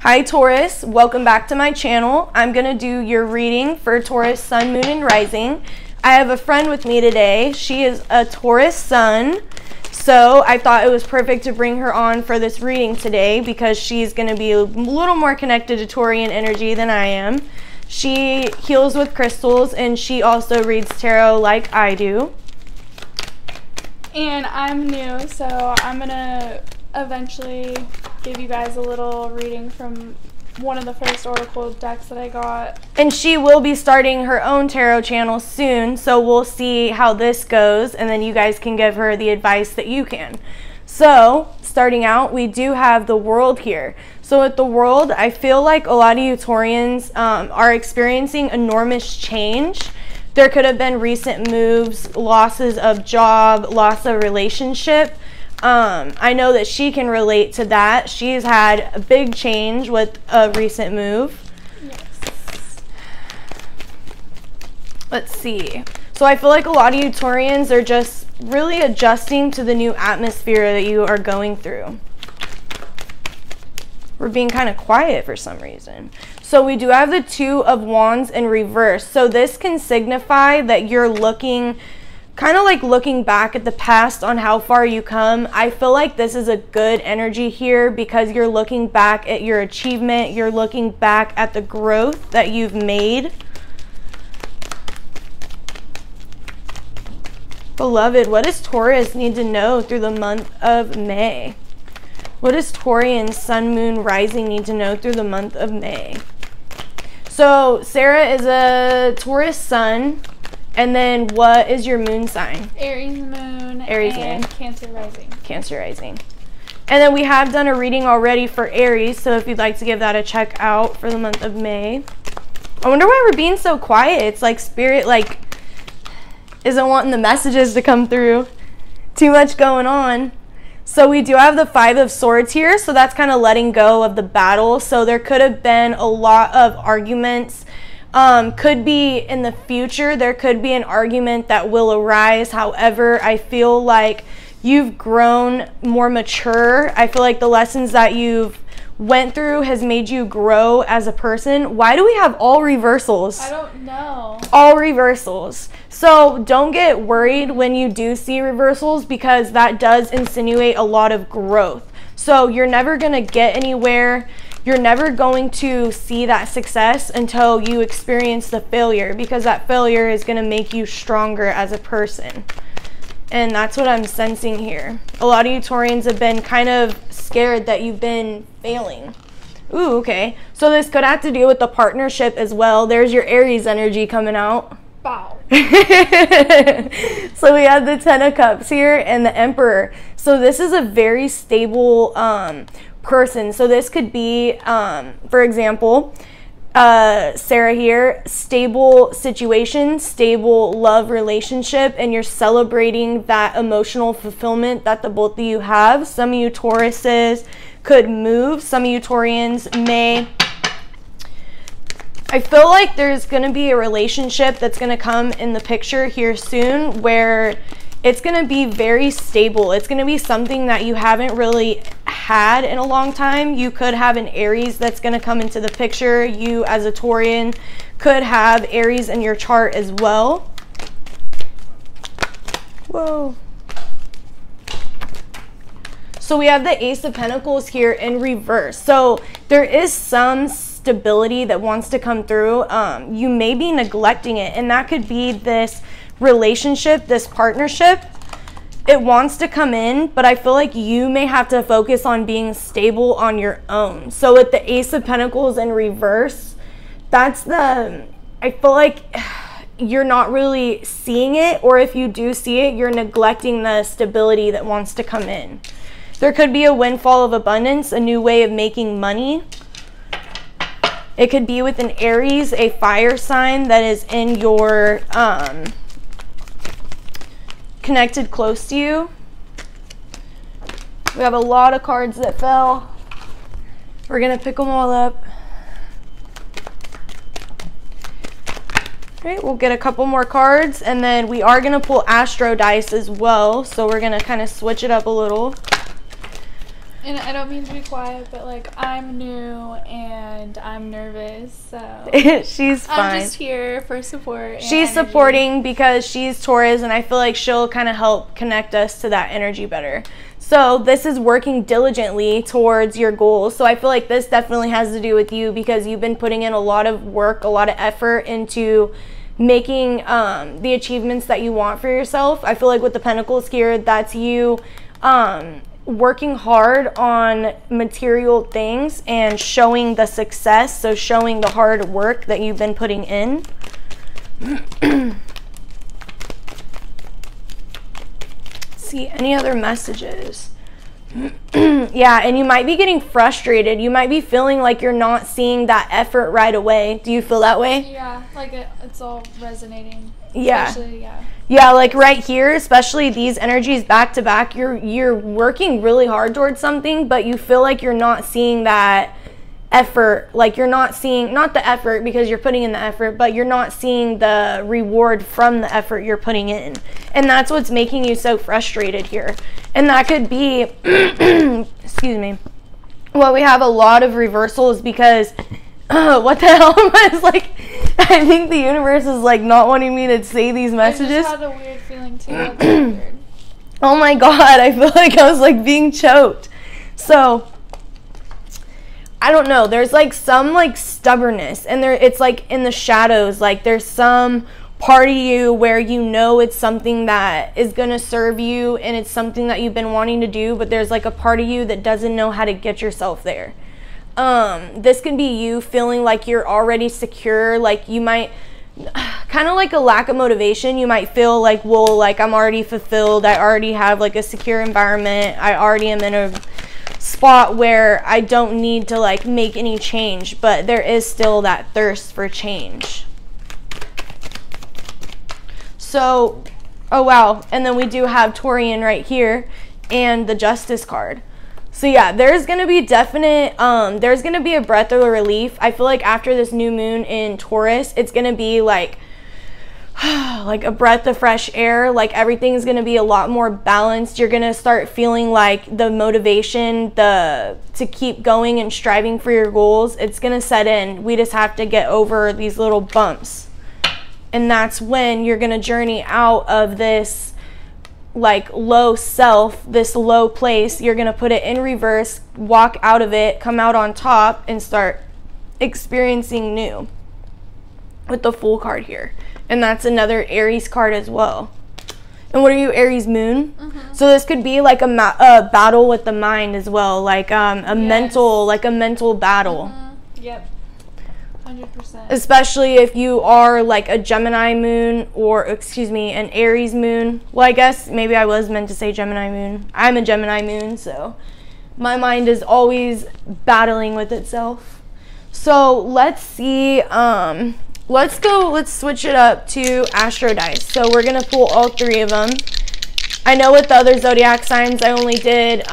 Hi Taurus, welcome back to my channel. I'm going to do your reading for Taurus Sun, Moon, and Rising. I have a friend with me today. She is a Taurus Sun, so I thought it was perfect to bring her on for this reading today because she's going to be a little more connected to Taurian energy than I am. She heals with crystals and she also reads tarot like I do. And I'm new, so I'm going to eventually give you guys a little reading from one of the first oracle decks that I got. And she will be starting her own tarot channel soon, so we'll see how this goes, and then you guys can give her the advice that you can. So, starting out, we do have the World here. So with the World, I feel like a lot of you Taurians are experiencing enormous change. There could have been recent moves, losses of job, loss of relationship. I know that she can relate to that. She's had a big change with a recent move. Yes. Let's see. So I feel like a lot of you Taurians are just really adjusting to the new atmosphere that you are going through. We're being kind of quiet for some reason. So we do have the Two of Wands in reverse. So this can signify that you're looking kind of like looking back at the past on how far you come. I feel like this is a good energy here because you're looking back at your achievement. You're looking back at the growth that you've made. Beloved, what does Taurus need to know through the month of May? What does Taurian Sun, Moon, Rising need to know through the month of May? So Sarah is a Taurus Sun. And then what is your moon sign? Aries moon and Cancer rising. Cancer rising. And then we have done a reading already for Aries, so if you'd like to give that a check out for the month of May. I wonder why we're being so quiet. It's like spirit isn't wanting the messages to come through. Too much going on. So we do have the Five of Swords here, so that's kind of letting go of the battle. So there could have been a lot of arguments. Could be in the future, there could be an argument that will arise. However, I feel like you've grown more mature. I feel like the lessons that you've went through has made you grow as a person. Why do we have all reversals? I don't know. All reversals. So don't get worried when you do see reversals because that does insinuate a lot of growth. So you're never going to get anywhere. You're never going to see that success until you experience the failure because that failure is going to make you stronger as a person. And that's what I'm sensing here. A lot of you Taurians have been kind of scared that you've been failing. Ooh, okay. So this could have to do with the partnership as well. There's your Aries energy coming out. Wow. So we have the Ten of Cups here and the Emperor. So this is a very stable person. So this could be, for example, Sarah here, stable situation, stable love relationship, and you're celebrating that emotional fulfillment that the both of you have. Some of you Tauruses could move. Some of you Taurians may. I feel like there's going to be a relationship that's going to come in the picture here soon where it's going to be very stable. It's going to be something that you haven't really had in a long time. You could have an Aries that's going to come into the picture. You as a Taurian could have Aries in your chart as well. Whoa. So we have the Ace of Pentacles here in reverse. So there is some stability that wants to come through. You may be neglecting it, and that could be this relationship, this partnership. It wants to come in, but I feel like you may have to focus on being stable on your own. So with the Ace of Pentacles in reverse, I feel like you're not really seeing it, or if you do see it, you're neglecting the stability that wants to come in. There could be a windfall of abundance, a new way of making money. It could be with an Aries, a fire sign that is in your connected close to you. We have a lot of cards that fell. We're gonna pick them all up. All right, we'll get a couple more cards, and then we are gonna pull Astro dice as well, so we're gonna kind of switch it up a little. And I don't mean to be quiet, but like I'm new and I'm nervous, so she's fine. I'm just here for support. She's supporting because she's Taurus, and I feel like she'll kind of help connect us to that energy better. So this is working diligently towards your goals. So I feel like this definitely has to do with you because you've been putting in a lot of work, a lot of effort into making the achievements that you want for yourself. I feel like with the Pentacles here, that's you working hard on material things and showing the success, so showing the hard work that you've been putting in. See any other messages? Yeah, and you might be getting frustrated. You might be feeling like you're not seeing that effort right away. Do you feel that way? Yeah, like it's all resonating. Yeah. Yeah. Yeah, like right here, especially these energies back to back, you're working really hard towards something, but you feel like you're not seeing that effort. Like you're not seeing, not the effort because you're putting in the effort, but you're not seeing the reward from the effort you're putting in. And that's what's making you so frustrated here. And that could be, excuse me, well, we have a lot of reversals because, what the hell am I like, I think the universe is like not wanting me to say these messages. I just had a weird feeling too. That's weird. Oh my God, I feel like I was like being choked. So, I don't know, there's like some like stubbornness, and it's like in the shadows, like there's some part of you where you know it's something that is going to serve you and it's something that you've been wanting to do, but there's like a part of you that doesn't know how to get yourself there. This can be you feeling like you're already secure, like you might kind of like a lack of motivation. You might feel like, well, like I'm already fulfilled, I already have like a secure environment, I already am in a spot where I don't need to like make any change, but there is still that thirst for change. So, oh wow, and then we do have Taurian right here and the Justice card. So yeah, there's gonna be definite, there's gonna be a breath of relief. I feel like after this new moon in Taurus, it's gonna be like like a breath of fresh air. Like everything's gonna be a lot more balanced. You're gonna start feeling like the motivation, to keep going and striving for your goals, it's gonna set in. We just have to get over these little bumps. And that's when you're gonna journey out of this like low self, this low place. You're gonna put it in reverse, walk out of it, come out on top, and start experiencing new with the Fool card here. And that's another Aries card as well. And what are you, Aries moon? So this could be like a battle with the mind as well, like a mental battle. Yep. 100%. Especially if you are like a Gemini moon, or excuse me, an Aries moon. Well, I guess maybe I was meant to say Gemini moon. I'm a Gemini moon, so my mind is always battling with itself. So let's see, let's switch it up to Astro Dice. So we're gonna pull all three of them. I know with the other zodiac signs I only did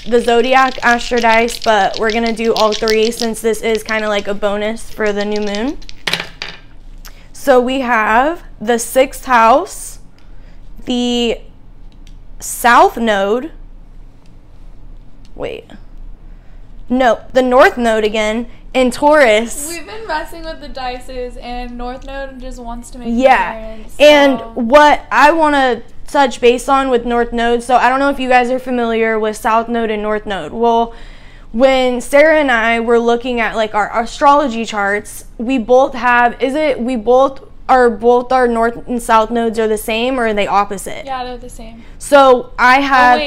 the zodiac Astro Dice, but we're gonna do all three since this is kind of like a bonus for the new moon. So we have the 6th house, the south node, the north node again, in Taurus. We've been messing with the dices, and north node just wants to make appearance. And what I want to touch base on with north node, so I don't know if you guys are familiar with south node and north node. Well, when Sarah and I were looking at like our astrology charts, we both have, both our north and south nodes are the same, or are they opposite? Yeah, they're the same. So I have,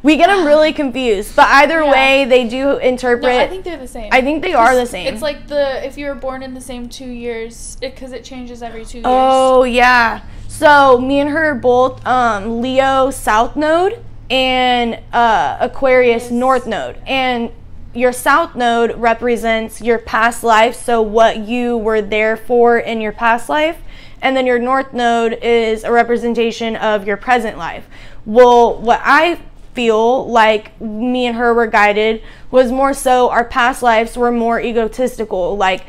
we get them really confused, but either way they do interpret. No, I think they're the same. I think they are the same. It's like if you were born in the same 2 years, because it changes every 2 years. Oh yeah. So me and her are both Leo south node and Aquarius north node. And your south node represents your past life, so what you were there for in your past life. And then your north node is a representation of your present life. Well, what I feel like me and her were guided was more so our past lives were more egotistical, like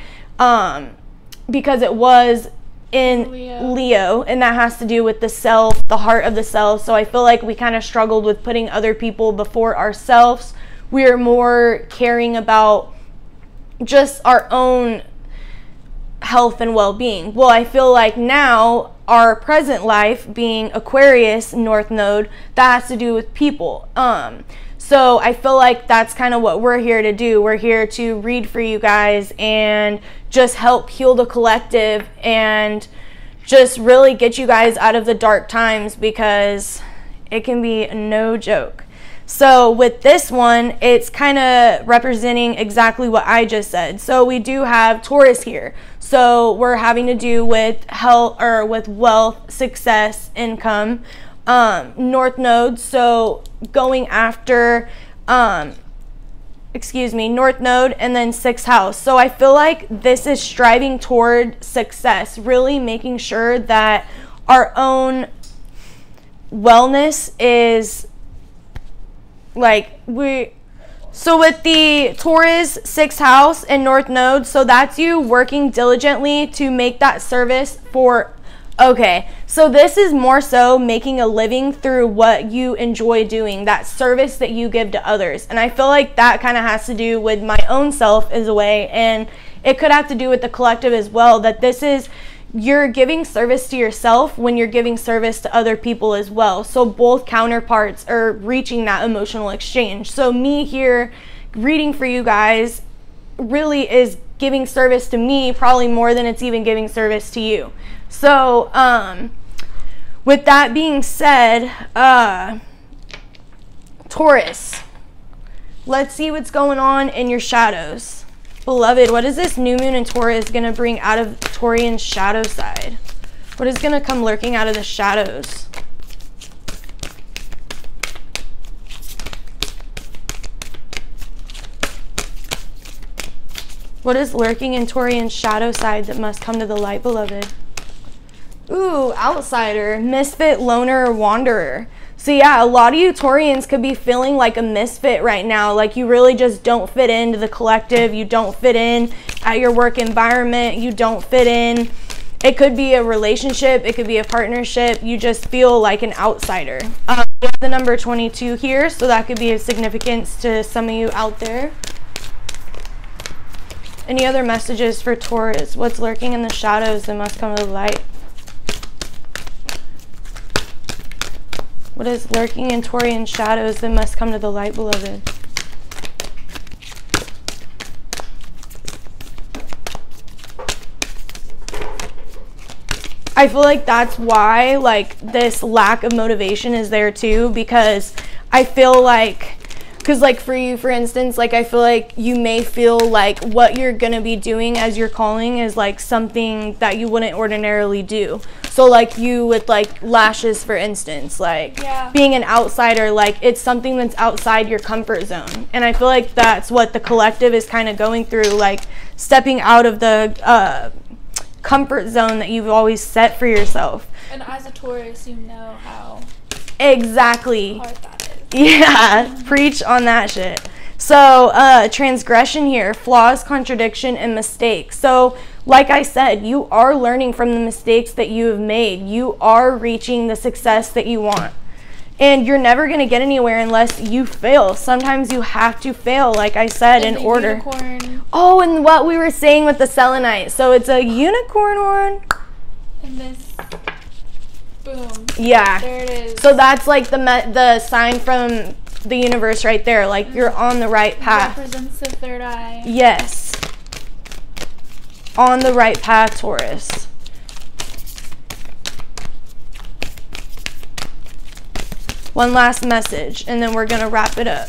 because it was in Leo, and that has to do with the self, the heart of the self. So I feel like we kind of struggled with putting other people before ourselves. We are more caring about just our own health and well-being. Well, I feel like now our present life being Aquarius North Node, that has to do with people. So I feel like that's kind of what we're here to do. We're here to read for you guys and just help heal the collective and just really get you guys out of the dark times, because it can be no joke. So with this one, it's kind of representing exactly what I just said. So we do have Taurus here. So we're having to do with health, or with wealth, success, income, North Node. So going after, North Node, and then 6th house. So I feel like this is striving toward success, really making sure that our own wellness is like so with the Taurus 6th house and North Node, so that's you working diligently to make that service for, okay, so this is more so making a living through what you enjoy doing, that service that you give to others. And I feel like that kind of has to do with my own self as a way, and it could have to do with the collective as well, that this is, you're giving service to yourself when you're giving service to other people as well. So both counterparts are reaching that emotional exchange. So me here reading for you guys really is giving service to me, probably more than it's even giving service to you. So with that being said, Taurus, let's see what's going on in your shadows. Beloved, what is this new moon in Taurus going to bring out of Taurian's shadow side? What is going to come lurking out of the shadows? What is lurking in Taurian's shadow side that must come to the light, beloved? Ooh, outsider, misfit, loner, or wanderer. So yeah, a lot of you Taurians could be feeling like a misfit right now. Like you really just don't fit into the collective. You don't fit in at your work environment. You don't fit in. It could be a relationship. It could be a partnership. You just feel like an outsider. We have the number 22 here, so that could be of significance to some of you out there. Any other messages for Taurus? What's lurking in the shadows that must come to the light? What is lurking in Taurian shadows that must come to the light, beloved? I feel like that's why, like, this lack of motivation is there too, because I feel like, because like for you, for instance, like I feel like you may feel like what you're gonna be doing as your calling is like something that you wouldn't ordinarily do. So like you with like lashes, for instance, like being an outsider, like it's something that's outside your comfort zone. And I feel like that's what the collective is kind of going through, like stepping out of the comfort zone that you've always set for yourself. And as a Taurus, you know how exactly hard that is. Yeah, preach on that shit. So transgression here, flaws, contradiction, and mistakes. So like I said, you are learning from the mistakes that you have made. You are reaching the success that you want. And you're never going to get anywhere unless you fail. Sometimes you have to fail, like I said, in order. Unicorn. Oh, and what we were saying with the selenite. So it's a unicorn horn. And this, boom. Yeah. There it is. So that's like the sign from the universe right there. Like you're on the right path. Represents the third eye. Yes. On the right path, Taurus. One last message, and then we're going to wrap it up.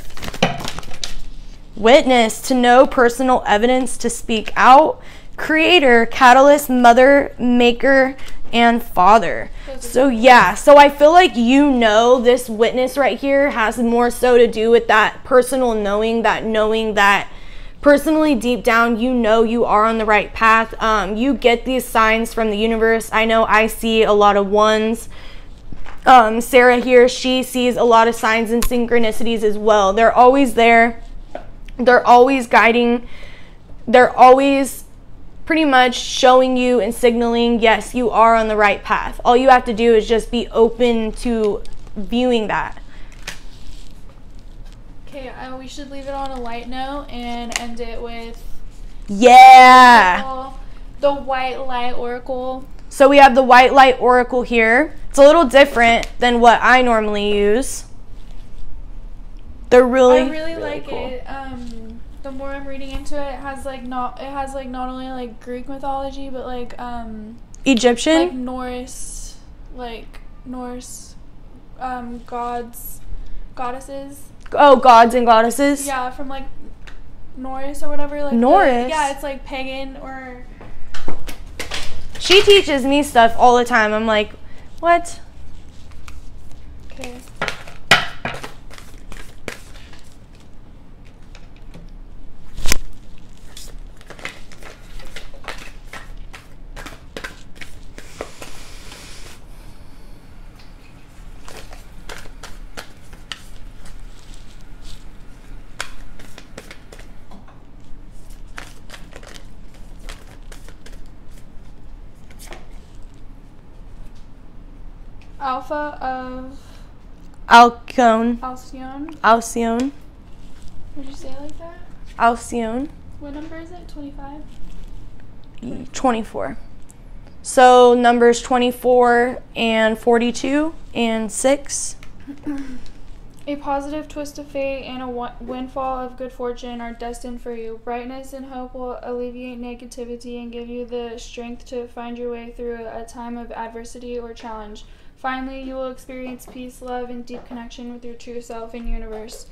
Witness, to know personal evidence, to speak out. Creator, catalyst, mother, maker, and father. So yeah, so I feel like this witness right here has more so to do with that personal knowing that personally deep down you are on the right path. You get these signs from the universe. I know I see a lot of ones. Sarah here, she sees a lot of signs and synchronicities as well. They're always there. They're always guiding. They're always pretty much showing you and signaling, yes, you are on the right path. All you have to do is just be open to viewing that. Okay, we should leave it on a light note and end it with the white light oracle. So we have the white light oracle here. It's a little different than what I normally use. They're really, I really like cool. It. The more I'm reading into it, it has like not only like Greek mythology, but like Egyptian, like Norse gods, goddesses. Oh, gods and goddesses. Yeah, from like Norse or whatever. Like Norse. Yeah, it's like pagan or. She teaches me stuff all the time. I'm like, what? Okay. Alpha of Alcyone. Alcyone. Would you say it like that? Alcyone. What number is it? 25? 24. So numbers 24 and 42 and 6. A positive twist of fate and a windfall of good fortune are destined for you. Brightness and hope will alleviate negativity and give you the strength to find your way through a time of adversity or challenge. Finally, you will experience peace, love, and deep connection with your true self and universe.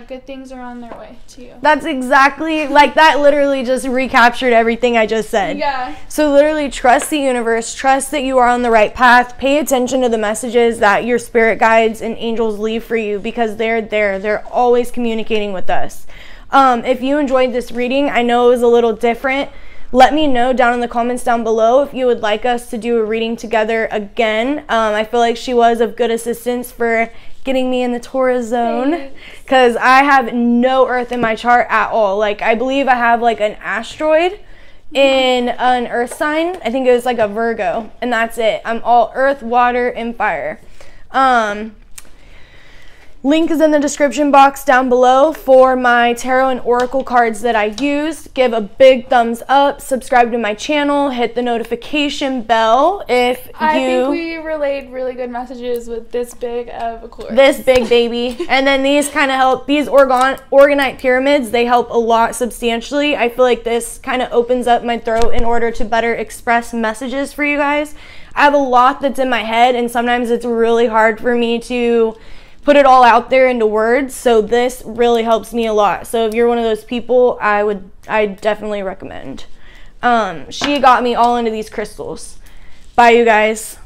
Good things are on their way to you. That's exactly, like that literally just recaptured everything I just said. Yeah. So literally trust the universe, trust that you are on the right path, pay attention to the messages that your spirit guides and angels leave for you because they're there. They're always communicating with us. If you enjoyed this reading, I know it was a little different. Let me know down in the comments down below if you would like us to do a reading together again. I feel like she was of good assistance for getting me in the Taurus zone because I have no earth in my chart at all. Like I believe I have like an asteroid in an earth sign. I think it was like a Virgo, and that's it. I'm all earth, water, and fire. Link is in the description box down below for my tarot and oracle cards that I used. Give a big thumbs up, subscribe to my channel, hit the notification bell if I think we relayed really good messages with this big of a course. This big baby. And then these kind of help, these orgonite pyramids, they help a lot substantially. I feel like this kind of opens up my throat in order to better express messages for you guys. I have a lot that's in my head and sometimes it's really hard for me to put it all out there into words, so this really helps me a lot. So if you're one of those people, I definitely recommend. She got me all into these crystals. Bye, you guys.